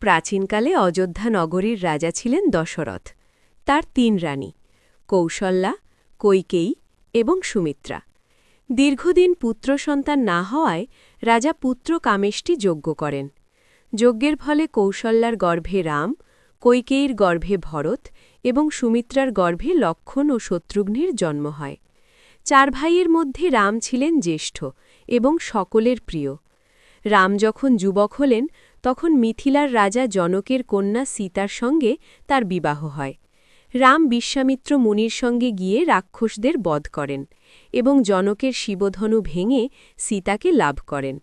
প্রাচীনকালে অযোধ্যা নগরীর রাজা ছিলেন দশরথ। তার ৩ রানী কৌশল্যা, কৈকেয়ী এবং সুমিত্রা। দীর্ঘদিন পুত্র সন্তান না হওয়ায় রাজা পুত্র কামেষ্টি যজ্ঞ করেন। যজ্ঞের ফলে কৌশল্যার গর্ভে রাম, কৈকেয়ীর গর্ভে ভরত এবং সুমিত্রার গর্ভে লক্ষ্মণ ও শত্রুঘ্নের জন্ম হয়। ৪ ভাইয়ের মধ্যে রাম ছিলেন জ্যেষ্ঠ এবং সকলের প্রিয়। রাম যখন যুবক হলেন তখন মিথিলার রাজা জনকের কন্যা সীতার সঙ্গে তার বিবাহ হয়। রাম বিশ্বামিত্র মুনির সঙ্গে গিয়ে রাক্ষসদের বধ করেন এবং জনকের শিবধনু ভেঙে সীতাকে লাভ করেন।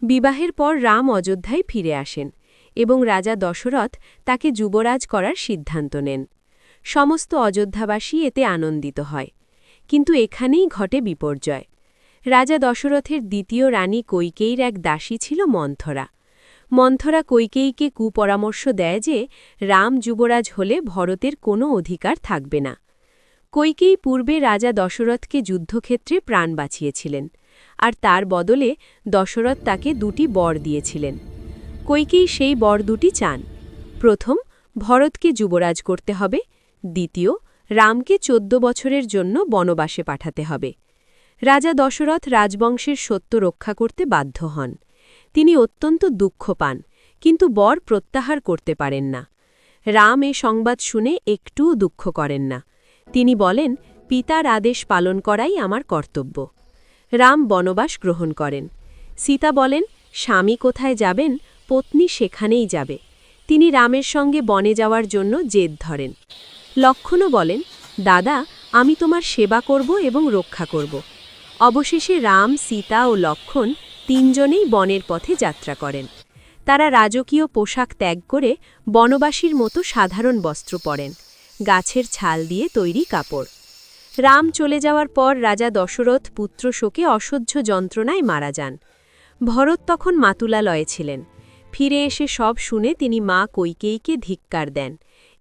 বিবাহের পর রাম অযোধ্যায় ফিরে আসেন এবং রাজা দশরথ তাকে যুবরাজ করার সিদ্ধান্ত নেন। সমস্ত অযোধ্যাবাসী এতে আনন্দিত হয়, কিন্তু এখানেই ঘটে বিপর্যয়। রাজা দশরথের দ্বিতীয় রানী কৈকেয়ীর এক দাসী ছিল মন্থরা। মন্থরা কৈকেয়ীকে কুপরামর্শ দেয় যে রাম যুবরাজ হলে ভরতের কোনো অধিকার থাকবে না। কৈকেয়ী পূর্বে রাজা দশরথকে যুদ্ধক্ষেত্রে প্রাণ বাঁচিয়েছিলেন, আর তার বদলে দশরথ তাকে 2টি বর দিয়েছিলেন। কৈকেয়ী সেই বর 2টি চান। প্রথম, ভরতকে যুবরাজ করতে হবে। দ্বিতীয়, রামকে 14 বছরের জন্য বনবাসে পাঠাতে হবে। রাজা দশরথ রাজবংশের সত্য রক্ষা করতে বাধ্য হন। তিনি অত্যন্ত দুঃখ পান, কিন্তু বর প্রত্যাহার করতে পারেন না। রাম এ সংবাদ শুনে একটুও দুঃখ করেন না। তিনি বলেন, পিতার আদেশ পালন করাই আমার কর্তব্য। রাম বনবাস গ্রহণ করেন। সীতা বলেন, স্বামী কোথায় যাবেন, পত্নী সেখানেই যাবে। তিনি রামের সঙ্গে বনে যাওয়ার জন্য জেদ ধরেন। লক্ষ্মণও বলেন, দাদা, আমি তোমার সেবা করব এবং রক্ষা করব। অবশেষে রাম, সীতা ও লক্ষ্মণ 3 জনেই বনের পথে যাত্রা করেন। তারা রাজকীয় পোশাক ত্যাগ করে বনবাসীর মতো সাধারণ বস্ত্র পরেন, গাছের ছাল দিয়ে তৈরি কাপড়। রাম চলে যাওয়ার পর রাজা দশরথ পুত্র শোকে অসহ্য যন্ত্রণায় মারা যান। ভরত তখন মাতুলালয়ে ছিলেন। ফিরে এসে সব শুনে তিনি মা কৈকেয়ীকে ধিক্কার দেন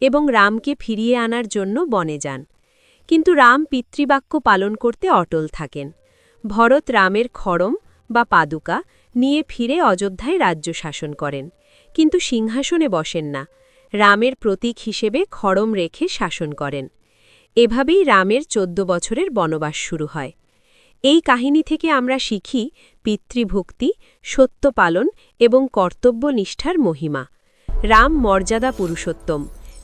এবং রামকে ফিরিয়ে আনার জন্য বনে যান। কিন্তু রাম পিতৃবাক্য পালন করতে অটল থাকেন। ভরত রামের খড়ম বা পাদুকা নিয়ে ফিরে অযোধ্যায় রাজ্য শাসন করেন, কিন্তু সিংহাসনে বসেন না। রামের প্রতীক হিসেবে খড়ম রেখে শাসন করেন। এভাবেই রামের 14 বছরের বনবাস শুরু হয়। এই কাহিনী থেকে আমরা শিখি পিতৃভক্তি, সত্য পালন এবং কর্তব্যনিষ্ঠার মহিমা। রাম মর্যাদা পুরুষোত্তম,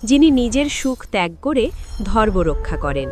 যিনি নিজের সুখ ত্যাগ করে ধর্ম রক্ষা করেন।